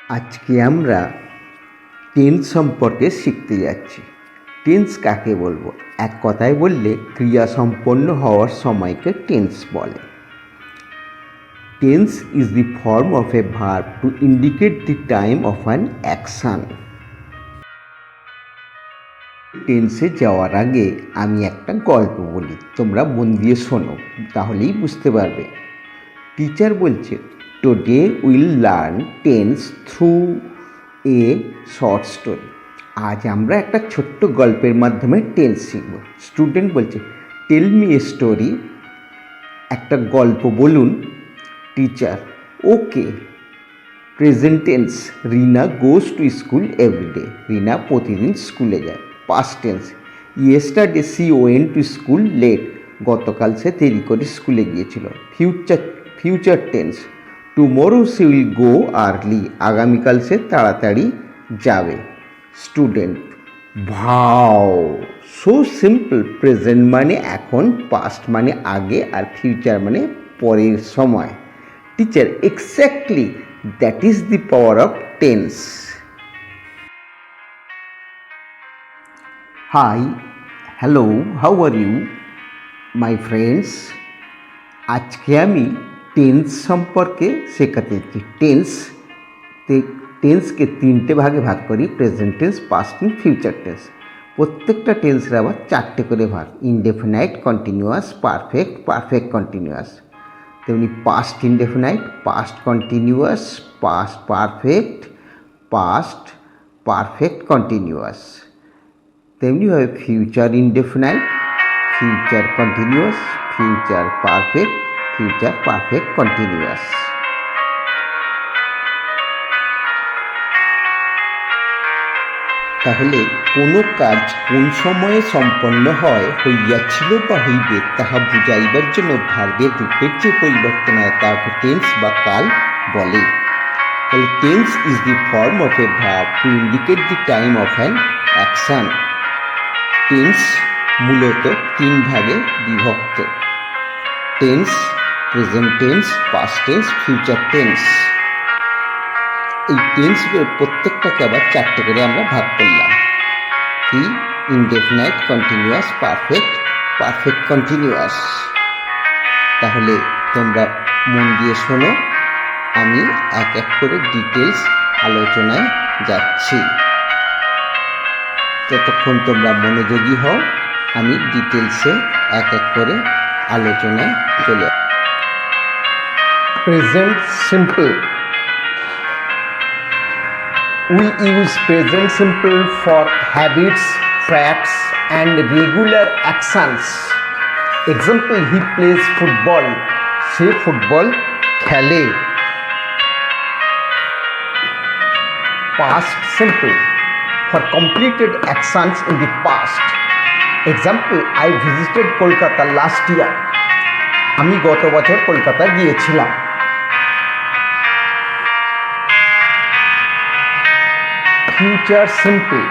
আজকে আমরা টেন্স সম্পর্কে শিখতে যাচ্ছি। টেন্স কাকে বলবো? এক কথায় বললে ক্রিয়া সম্পন্ন হওয়ার সময়কে টেন্স বলে। Tense is the form of a verb to indicate the time of an action. টেন্সে যাওয়ার আগে আমি একটা গল্প বলি, তোমরা মন দিয়ে শোনো, তাহলেই বুঝতে পারবে। টিচার বলছে, today will learn tense through a short story. আজ আমরা একটা ছোট্ট গল্পের মাধ্যমে টেন্স শিখব। স্টুডেন্ট বলছে, টেল মি এ স্টোরি, একটা গল্প বলুন। Teacher, okay. Present tense, Rina goes to school everyday. Rina প্রতিদিন স্কুলে যায়। Past tense, yesterday she went to school late. গতকাল সে দেরি করে স্কুলে গিয়েছিল। Future tense, tomorrow she will go early. আগামীকাল সে তাড়াতাড়ি যাবে। স্টুডেন্ট, ভাও, সো সিম্পল। প্রেজেন্ট মানে এখন, পাস্ট মানে আগে, আর ফিউচার মানে পরের সময়। Teacher, exactly, that is the power of tense. Hi, hello, how are you my friends? আজকে আমি টেন্স সম্পর্কে শেখাতে চাই। টেন্সকে তিনটে ভাগে ভাগ করি, present tense, past tense, future tense. প্রত্যেকটা টেন্সের আবার চারটে করে ভাগ, indefinite, continuous, perfect, perfect continuous. তেমনি past indefinite, past continuous, past perfect, past perfect continuous. তেমনিভাবে future indefinite, future continuous, future perfect, future perfect continuous. তাহলে কোনো কাজ কোন সময়ে সম্পন্ন হইয়াছিল বা হইবে তাহা বুঝাইবার জন্য ভার্বের রূপের যে পরিবর্তন হয় তাকে টেন্স বা কাল বলে। তাহলে tense is the form of a verb to indicate the time of an action. Tense মূলত তিন ভাগে বিভক্ত, tense, present tense, past tense, future tense. এই টেন্সগুলোর প্রত্যেকটাকে আবার চারটে করে আমরা ভাগ করলাম, কি? Indefinite, continuous, perfect, perfect continuous. তাহলে তোমরা মন দিয়ে শোনো, আমি এক এক করে ডিটেলস আলোচনায় যাচ্ছি। ততক্ষণ তোমরা মনোযোগী হও, আমি ডিটেলসে এক এক করে আলোচনায় চলে। Present simple. We use present simple for habits, facts and regular actions. Example, he plays football. Say football খেলে। Past simple for completed actions in the past. Example, I visited Kolkata last year. আমি গত বছর কলকাতা গিয়েছিলাম। Future simple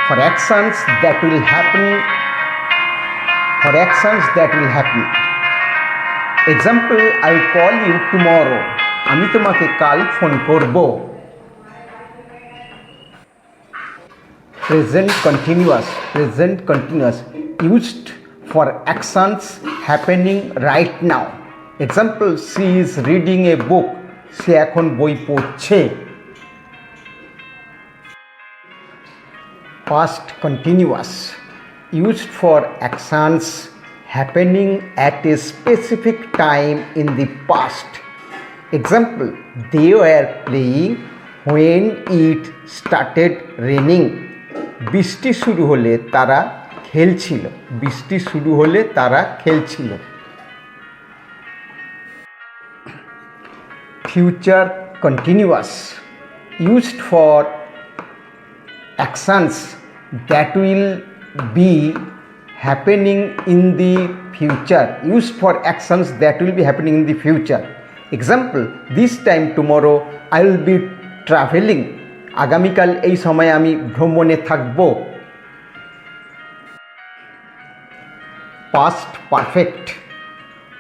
for actions that will happen. Example, I'll call you tomorrow. আমি তোমাকে কাল phone করব। Present continuous used for actions happening right now. Example, she is reading a book. সে এখন বই পড়ছে। Past continuous used for actions happening at a specific time in the past. Example, they were playing when it started raining. বৃষ্টি শুরু হলে তারা খেলছিল। Future continuous used for actions that will be happening in the future. Example, this time tomorrow I will be traveling. আগামীকাল এই সময় আমি ভ্রমণে থাকব। Past perfect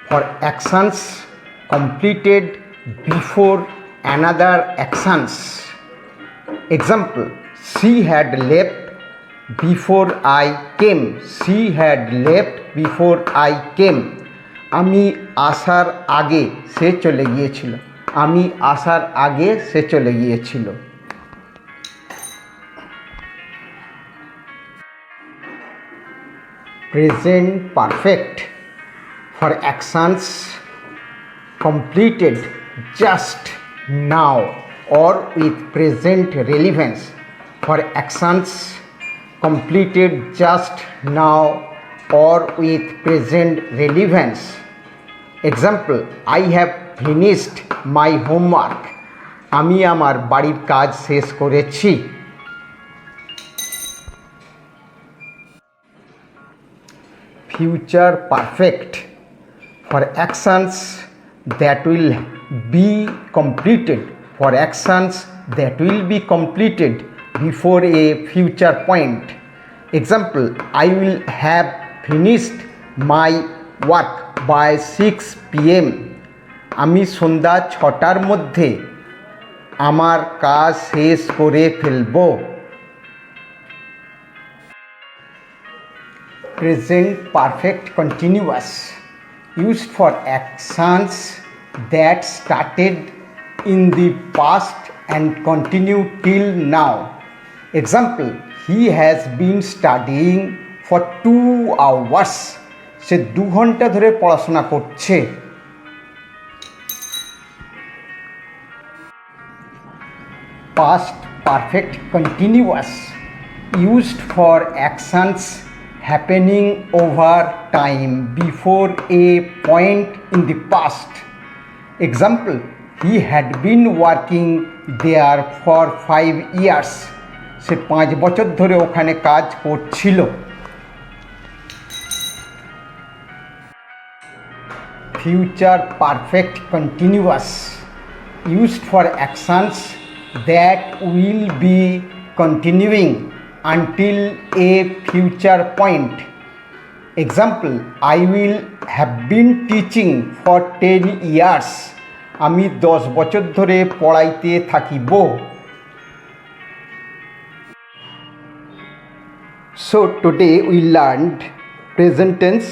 for actions completed before another actions. Example, she had left before I came. She had left before I came. আমি আসার আগে সে চলে গিয়েছিল। আমি আসার আগে সে চলে গিয়েছিল। Present perfect for actions completed just now or with present relevance. For actions completed just now or with present relevance. Example, I have finished my homework. আমি আমার বাড়ির কাজ শেষ করেছি। Future perfect for actions that will be completed. For actions that will be completed before a future point. Example, I will have finished my work by 6 p.m. আমি সন্ধ্যা 6টার মধ্যে আমার কাজ শেষ করে ফেলব। Present perfect continuous used for actions that started in the past and continue till now. Example, he has been studying for 2 hours. সে 2 ঘন্টা ধরে পড়াশোনা করছে। Past perfect continuous used for actions happening over time before a point in the past. Example, he had been working there for 5 years. সে 5 বছর ধরে ওখানে কাজ করছিল। Future perfect continuous used for actions that will be continuing until a future point. Example, I will have been teaching for 10 years. আমি 10 বছর ধরে পড়াইতে থাকিব। So today we learned present tense,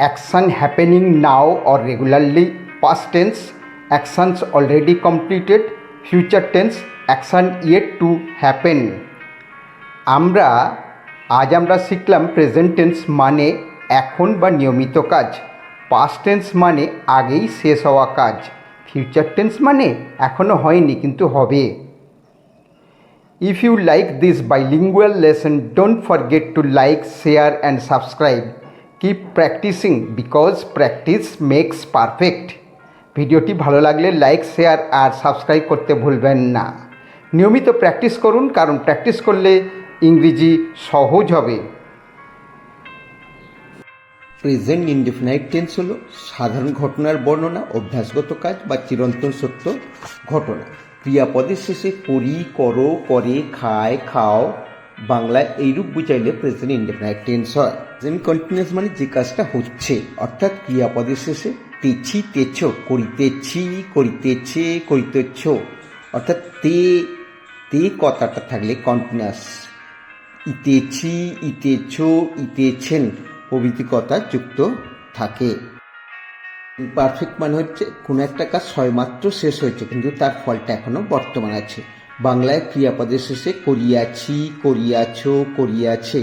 action happening now or regularly, past tense, actions already completed, future tense, action yet to happen. আজ আমরা শিখলাম present tense মানে এখন বা নিয়মিত কাজ, পাস্ট টেন্স মানে আগেই শেষ হওয়া কাজ, ফিউচার টেন্স মানে এখনও হয়নি কিন্তু হবে। If you like this bilingual lesson, don't forget to like, share and subscribe. Keep practicing because practice makes perfect. ভিডিওটি ভালো লাগলে লাইক, শেয়ার আর সাবস্ক্রাইব করতে ভুলবেন না। নিয়মিত প্র্যাকটিস করুন, কারণ প্র্যাকটিস করলে ইংরেজি সহজ হবে। প্রেজেন্ট ইনডেফিনাইট টেন্স হলো সাধারণ ঘটনার বর্ণনা, অভ্যাসগত কাজ বা চিরন্তন সত্য ঘটনা। ক্রিয়াপদের শেষে করি, করো, করে, খায়, খাও বাংলায় এইরূপ বুঝাইলে প্রেজেন্ট ইনডেফিনাইট টেন্স হয়। প্রেজেন্ট কন্টিনিউয়াস মানে যে কাজটা হচ্ছে, অর্থাৎ ক্রিয়াপদের শেষে তেছি, তেছ, করিতেছি, করিতেছে, করিতেছ, অর্থাৎ তে কথাটা থাকলে কন্টিনিউয়াস, ইতেছি, ইতেছ, ইতেছেন প্রভৃতি কথা যুক্ত থাকে। পারফেক্ট মানে হচ্ছে কোনো একটা কাজ সবেমাত্র শেষ হয়েছে কিন্তু তার ফলটা এখনো বর্তমান আছে। বাংলায় ক্রিয়াপদের শেষে করিয়াছি, করিয়াছ, করিয়াছে,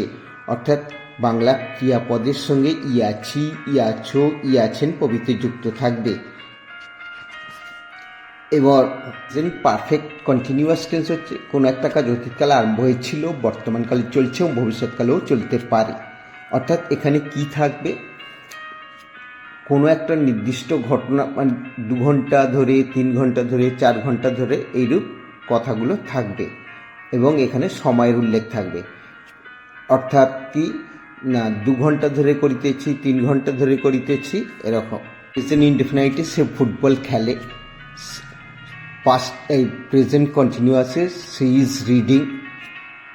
অর্থাৎ বাংলা ক্রিয়াপদের সঙ্গে ইয়াছি, ইয়াছ, ইয়াছেন প্রভৃতি যুক্ত থাকবে। এবার পারফেক্ট কন্টিনিউয়াস টেন্স হচ্ছে কোনো একটা কাজ অতীতকালে আরম্ভ হয়েছিল, বর্তমানকালে চলছে এবং ভবিষ্যৎকালেও চলতে পারে। অর্থাৎ এখানে কি থাকবে, কোনো একটা নির্দিষ্ট ঘটনা মানে 2 ঘন্টা ধরে, 3 ঘন্টা ধরে, 4 ঘন্টা ধরে এইরূপ কথাগুলো থাকবে এবং এখানে সময়ের উল্লেখ থাকবে। অর্থাৎ কি না 2 ঘন্টা ধরে করিতেছি, 3 ঘন্টা ধরে করিতেছি, এরকম। প্রেজেন্ট ইনডেফিনাইটে সে ফুটবল খেলে। পাস্ট প্রেজেন্ট কন্টিনিউয়াসে সি ইজ রিডিং।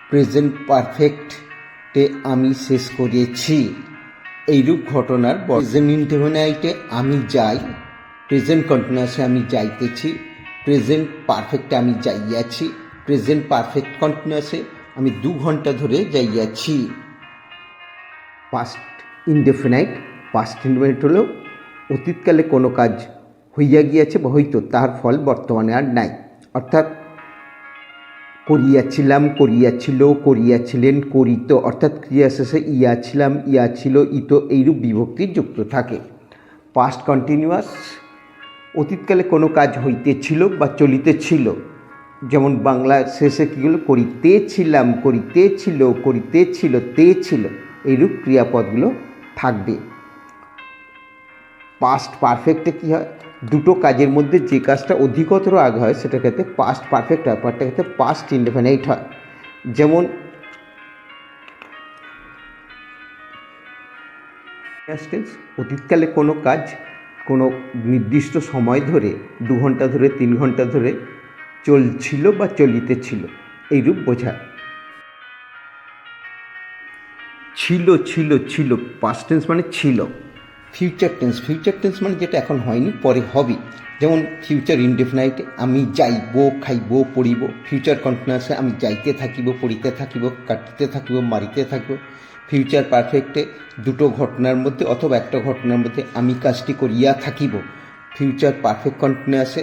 প্রেজেন্ট পারফেক্টে আমি শেষ করেছি। এইরূপ ঘটনার প্রেজেন্ট ইনডেফিনাইটে আমি যাই, প্রেজেন্ট কন্টিনিউয়াসে আমি যাইতেছি, প্রেজেন্ট পারফেক্টে আমি যাইয়াছি, প্রেজেন্ট পারফেক্ট কন্টিনিউয়াসে আমি 2 ঘন্টা ধরে যাইয়াছি। পাস্ট ইনডেফিনাইট, পাস্ট ইনডেফিনাইট হলো অতীতকালে কোনো কাজ হইয়া গিয়াছে বা হয়তো তার ফল বর্তমানে আর নাই। অর্থাৎ করিয়াছিলাম, করিয়াছিল, করিয়াছিলেন, করিত, অর্থাৎ ক্রিয়া শেষে ইয়া ছিলাম, ইয়া ছিল, ইত এইরূপ বিভক্তি যুক্ত থাকে। পাস্ট কন্টিনিউয়াস অতীতকালে কোনো কাজ হইতেছিল বা চলিতেছিল, যেমন বাংলা শেষে কী হলো, করিতেছিলাম, করিতেছিল, করিতেছিল, তে ছিল, এইরূপ ক্রিয়াপদগুলো থাকবে। পাস্ট পারফেক্টে কী হয়, দুটো কাজের মধ্যে যে কাজটা অধিকতর আগে হয় সেটার ক্ষেত্রে পাস্ট পারফেক্ট হয়, পার্টটার ক্ষেত্রে পাস্ট ইনডেফিনাইট হয়। যেমন পাস্ট টেন্স অতীতকালে কোনো কাজ কোনো নির্দিষ্ট সময় ধরে 2 ঘন্টা ধরে 3 ঘন্টা ধরে চলছিল বা চলিতেছিল, এইরূপ বোঝায়। ছিল ছিল ছিল, পাস্ট টেন্স মানে ছিল। ফিউচার টেন্স, ফিউচার টেন্স মানে যেটা এখন হয়নি পরে হবে, যেমন ফিউচার ইনডেফিনাইটে আমি যাইব, খাইব, পড়িব। ফিউচার কন্টিনিউয়াসে আমি যাইতে থাকিব, পড়িতে থাকিব, কাটিতে থাকিব, মারিতে থাকিব। ফিউচার পারফেক্টে দুটো ঘটনার মধ্যে অথবা একটা ঘটনার মধ্যে আমি কাজটি করিয়া থাকিব। ফিউচার পারফেক্ট কন্টিনিউয়াসে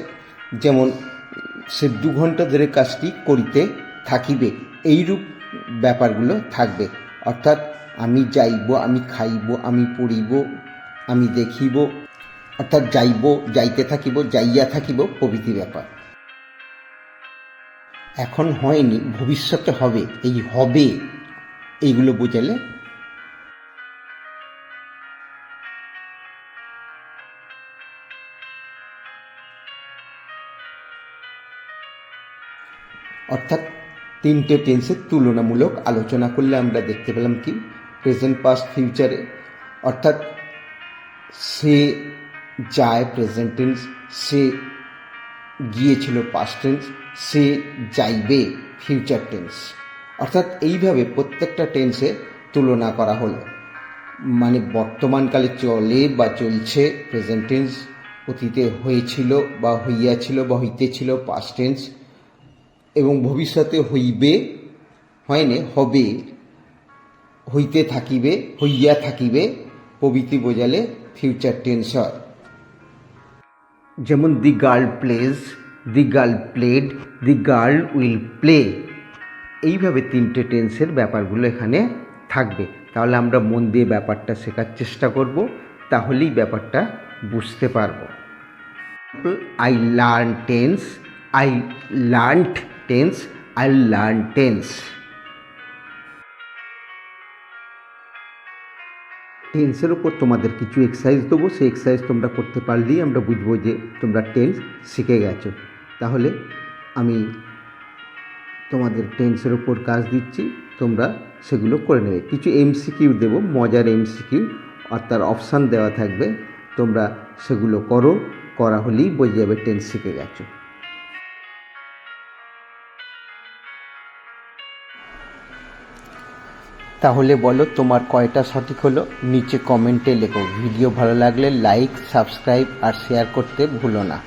যেমন সে 2 ঘন্টা ধরে কাজটি করিতে থাকিবে, এইরূপ ব্যাপারগুলো থাকবে। অর্থাৎ আমি যাইব, আমি খাইব, আমি পড়িব, আমি দেখিব, অর্থাৎ যাইব, যাইতে থাকিব, যাইয়া থাকিব প্রভৃতি ব্যাপার। এখন হয়নি, ভবিষ্যতে হবে, এই হবে এইগুলো বোঝালে। অর্থাৎ 3টে টেন্সের তুলনামূলক আলোচনা করলে আমরা দেখতে পেলাম কি, প্রেজেন্ট, পাস্ট, ফিউচারে অর্থাৎ সে যায় প্রেজেন্ট টেন্স, সে গিয়েছিল পাস্ট টেন্স, সে যাইবে ফিউচার টেন্স। অর্থাৎ এইভাবে প্রত্যেকটা টেন্সে তুলনা করা হলো, মানে বর্তমানকালে চলে বা চলছে প্রেজেন্ট টেন্স, অতীতে হয়েছিল বা হইয়াছিল বা হইতেছিল পাস্ট টেন্স, এবং ভবিষ্যতে হইবে, হয়নি, হবে, হইতে থাকিবে, হইয়া থাকিবে প্রভৃতি বোঝালে ফিউচার টেন্স হয়। যেমন the girl plays, the girl played, the girl will play, এইভাবে 3টে টেন্সের ব্যাপারগুলো এখানে থাকবে। তাহলে আমরা মন দিয়ে ব্যাপারটা শেখার চেষ্টা করব, তাহলেই ব্যাপারটা বুঝতে পারবো। I learn tense, I learned tense, I learn tense. টেন্সের উপর তোমাদের কিছু এক্সারসাইজ দেবো, সেই এক্সারসাইজ তোমরা করতে পারলেই আমরা বুঝবো যে তোমরা টেন্স শিখে গেছো। তাহলে আমি তোমাদের টেন্সের উপর কাজ দিচ্ছি, তোমরা সেগুলো করে নেবে। কিছু এমসিকিউ দেবো, মজার এমসিকিউ, আর তার অপশান দেওয়া থাকবে, তোমরা সেগুলো করো, করা হলেই বোঝা যাবে টেন্স শিখে গেছো। তাহলে বলো তোমার কয়টা সঠিক হলো, নিচে কমেন্টে লেখো। ভিডিও ভালো লাগলে লাইক, সাবস্ক্রাইব আর শেয়ার করতে ভুলো না।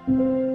thank you